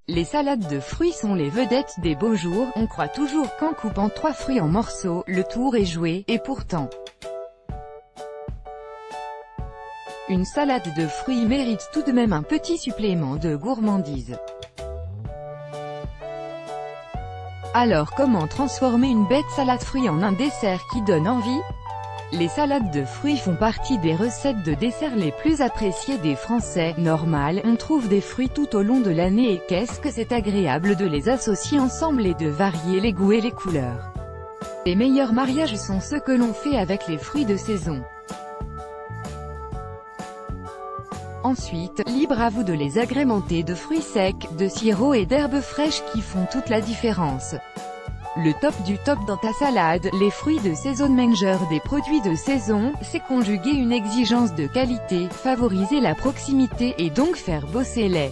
Les salades de fruits sont les vedettes des beaux jours, on croit toujours qu'en coupant 3 fruits en morceaux, le tour est joué, et pourtant. Une salade de fruits mérite tout de même un petit supplément de gourmandise. Alors comment transformer une bête salade fruits en un dessert qui donne envie? Les salades de fruits font partie des recettes de dessert les plus appréciées des Français. Normal, on trouve des fruits tout au long de l'année et qu'est-ce que c'est agréable de les associer ensemble et de varier les goûts et les couleurs. Les meilleurs mariages sont ceux que l'on fait avec les fruits de saison. Ensuite, libre à vous de les agrémenter de fruits secs, de sirop et d'herbes fraîches qui font toute la différence. Le top du top dans ta salade, les fruits de saison manger des produits de saison, c'est conjuguer une exigence de qualité, favoriser la proximité et donc faire bosser les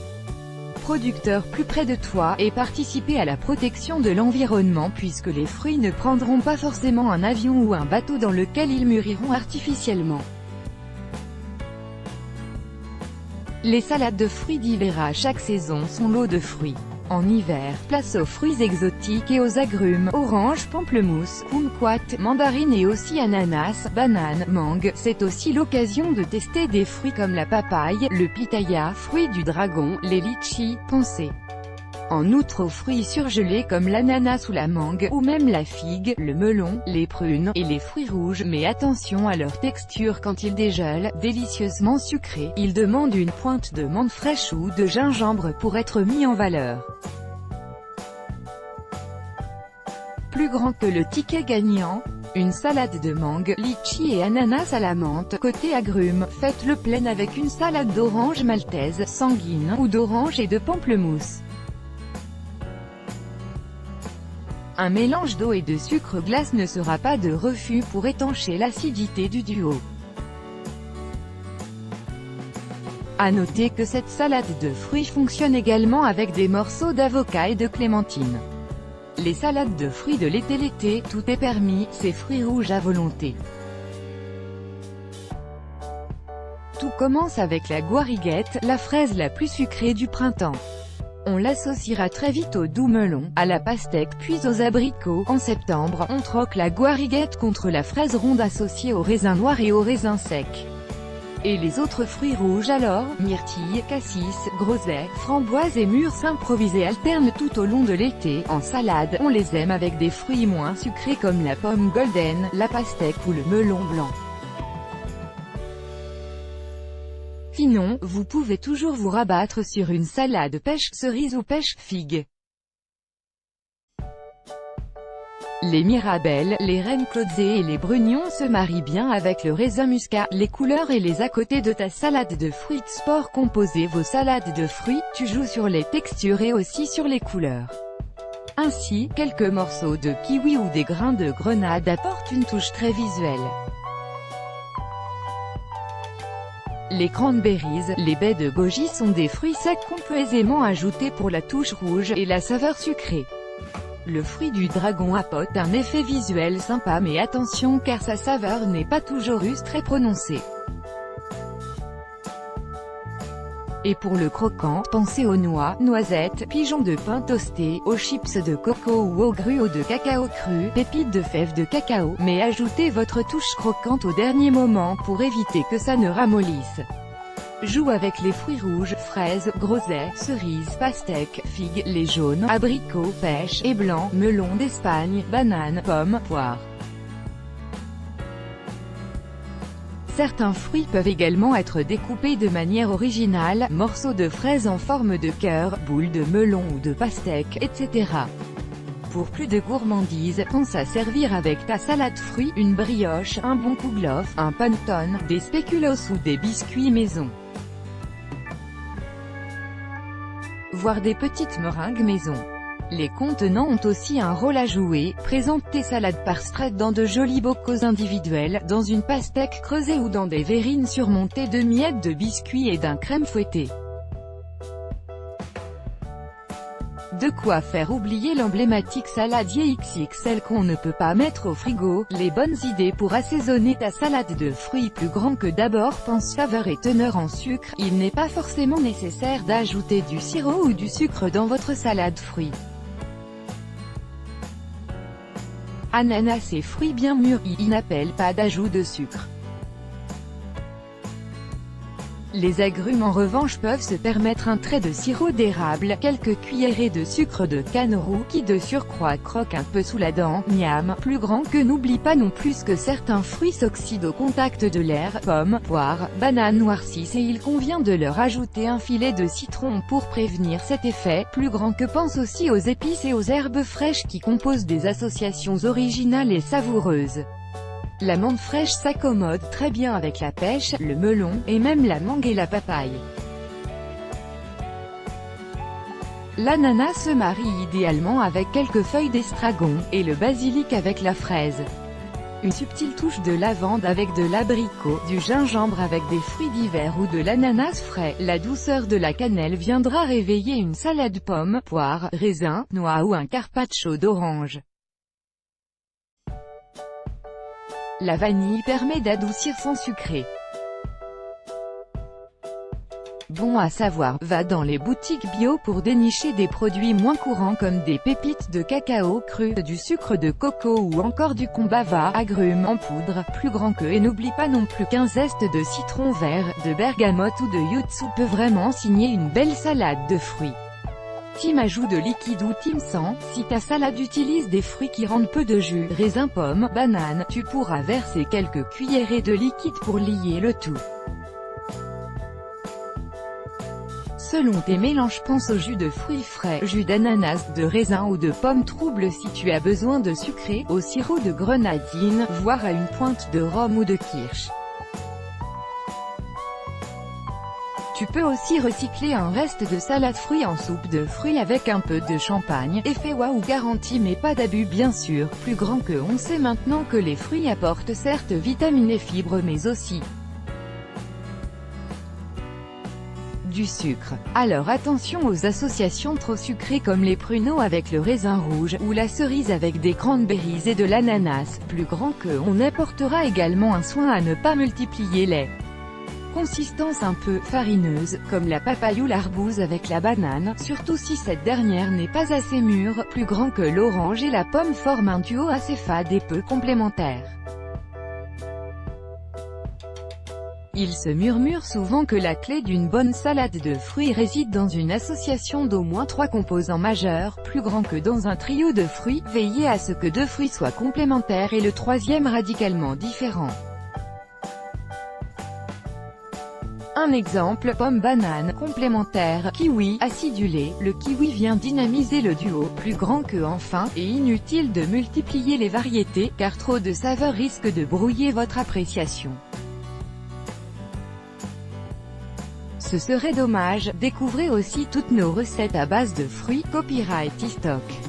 producteurs plus près de toi et participer à la protection de l'environnement puisque les fruits ne prendront pas forcément un avion ou un bateau dans lequel ils mûriront artificiellement. Les salades de fruits d'hiver à chaque saison sont lot de fruits. En hiver, place aux fruits exotiques et aux agrumes, orange, pamplemousse, kumquat, mandarine et aussi ananas, banane, mangue. C'est aussi l'occasion de tester des fruits comme la papaye, le pitaya, fruit du dragon, les litchis, pensez en outre aux fruits surgelés comme l'ananas ou la mangue, ou même la figue, le melon, les prunes, et les fruits rouges, mais attention à leur texture quand ils dégèlent, délicieusement sucrés, ils demandent une pointe de menthe fraîche ou de gingembre pour être mis en valeur. Plus grand que le ticket gagnant, une salade de mangue, litchi et ananas à la menthe. Côté agrumes, faites le plein avec une salade d'orange maltaise, sanguine, ou d'orange et de pamplemousse. Un mélange d'eau et de sucre glace ne sera pas de refus pour étancher l'acidité du duo. À noter que cette salade de fruits fonctionne également avec des morceaux d'avocat et de clémentine. Les salades de fruits de l'été, tout est permis, c'est fruits rouges à volonté. Tout commence avec la guariguette, la fraise la plus sucrée du printemps. On l'associera très vite au doux melon, à la pastèque puis aux abricots. En septembre, on troque la guariguette contre la fraise ronde associée aux raisins noirs et aux raisins secs. Et les autres fruits rouges alors, myrtille, cassis, groseille, framboises et mûres s'improvisés alternent tout au long de l'été. En salade, on les aime avec des fruits moins sucrés comme la pomme golden, la pastèque ou le melon blanc. Sinon, vous pouvez toujours vous rabattre sur une salade pêche cerise ou pêche figue. Les mirabelles, les reines clodzées et les brugnons se marient bien avec le raisin muscat. Les couleurs et les à côté de ta salade de fruits sport composez vos salades de fruits, tu joues sur les textures et aussi sur les couleurs. Ainsi, quelques morceaux de kiwi ou des grains de grenade apportent une touche très visuelle. Les cranberries, les baies de goji sont des fruits secs qu'on peut aisément ajouter pour la touche rouge et la saveur sucrée. Le fruit du dragon apporte un effet visuel sympa mais attention car sa saveur n'est pas toujours très prononcée. Et pour le croquant, pensez aux noix, noisettes, pigeons de pain toastés, aux chips de coco ou aux gruaux de cacao cru, pépites de fèves de cacao, mais ajoutez votre touche croquante au dernier moment pour éviter que ça ne ramollisse. Joue avec les fruits rouges, fraises, groseilles, cerises, pastèques, figues, les jaunes, abricots, pêches, et blancs, melons d'Espagne, bananes, pommes, poires. Certains fruits peuvent également être découpés de manière originale, morceaux de fraises en forme de cœur, boules de melon ou de pastèque, etc. Pour plus de gourmandise, pense à servir avec ta salade fruits, une brioche, un bon kouglof, un panettone, des spéculoos ou des biscuits maison. Voire des petites meringues maison. Les contenants ont aussi un rôle à jouer. Présente tes salades par spread dans de jolis bocaux individuels, dans une pastèque creusée ou dans des verrines surmontées de miettes de biscuits et d'un crème fouettée. De quoi faire oublier l'emblématique saladier XXL qu'on ne peut pas mettre au frigo. Les bonnes idées pour assaisonner ta salade de fruits plus grand que d'abord pense saveur et teneur en sucre. Il n'est pas forcément nécessaire d'ajouter du sirop ou du sucre dans votre salade fruits. Ananas et fruits bien mûrs, ils n'appellent pas d'ajout de sucre. Les agrumes en revanche peuvent se permettre un trait de sirop d'érable, quelques cuillerées de sucre de canne roux qui de surcroît croque un peu sous la dent, miam, plus grand que n'oublie pas non plus que certains fruits s'oxydent au contact de l'air, pommes, poires, bananes noircissent et il convient de leur ajouter un filet de citron pour prévenir cet effet, plus grand que pense aussi aux épices et aux herbes fraîches qui composent des associations originales et savoureuses. La menthe fraîche s'accommode très bien avec la pêche, le melon, et même la mangue et la papaye. L'ananas se marie idéalement avec quelques feuilles d'estragon, et le basilic avec la fraise. Une subtile touche de lavande avec de l'abricot, du gingembre avec des fruits d'hiver ou de l'ananas frais, la douceur de la cannelle viendra réveiller une salade pommes, poires, raisins, noix ou un carpaccio d'orange. La vanille permet d'adoucir sans sucré. Bon à savoir, va dans les boutiques bio pour dénicher des produits moins courants comme des pépites de cacao cru, du sucre de coco ou encore du combava, agrumes en poudre, plus grand que et n'oublie pas non plus qu'un zeste de citron vert, de bergamote ou de yuzu peut vraiment signer une belle salade de fruits. Team ajout de liquide ou team sans, si ta salade utilise des fruits qui rendent peu de jus, raisins, pommes, bananes, tu pourras verser quelques cuillerées de liquide pour lier le tout. Selon tes mélanges, pense au jus de fruits frais, jus d'ananas, de raisin ou de pomme trouble si tu as besoin de sucré, au sirop de grenadine, voire à une pointe de rhum ou de kirsch. Tu peux aussi recycler un reste de salade fruits en soupe de fruits avec un peu de champagne, effet waouh garanti mais pas d'abus bien sûr, plus grand que on sait maintenant que les fruits apportent certes vitamines et fibres mais aussi du sucre. Alors attention aux associations trop sucrées comme les pruneaux avec le raisin rouge, ou la cerise avec des cranberries et de l'ananas, plus grand que on apportera également un soin à ne pas multiplier les consistance un peu farineuse, comme la papaye ou l'arbouse avec la banane, surtout si cette dernière n'est pas assez mûre, plus grand que l'orange et la pomme forment un duo assez fade et peu complémentaire. Il se murmure souvent que la clé d'une bonne salade de fruits réside dans une association d'au moins 3 composants majeurs, plus grand que dans un trio de fruits, veillez à ce que 2 fruits soient complémentaires et le troisième radicalement différent. Un exemple, pomme-banane, complémentaire, kiwi, acidulé, le kiwi vient dynamiser le duo, plus grand que enfin, et inutile de multiplier les variétés, car trop de saveurs risquent de brouiller votre appréciation. Ce serait dommage. Découvrez aussi toutes nos recettes à base de fruits, copyright e-stock.